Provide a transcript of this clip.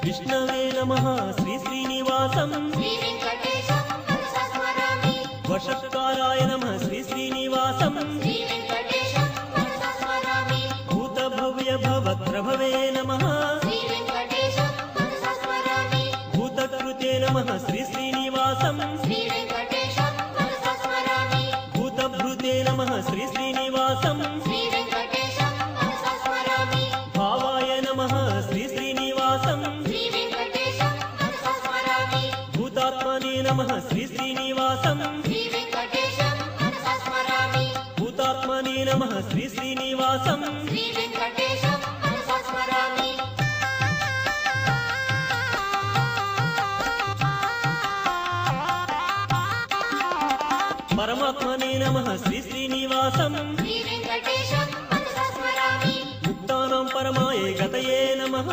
విష్ణవే నమః శ్రీ శ్రీనివాసం వషత్కారాయ నమః శ్రీ శ్రీనివాసం భూతభవ్య భవత్ప్రభవే నమః భూతకృతే నమః శ్రీ శ్రీనివాసం భూతభృతే నమః శ్రీ శ్రీనివాసం భావాయ నమః శ్రీ శ్రీనివాసం భూతాత్మనే నమః శ్రీ శ్రీనివాసం భూతాత్మనే నమః శ్రీ శ్రీనివాసం పరమాత్మనే నమః శ్రీ శ్రీనివాసం ముక్తానాం పరమాయ గతయే నమః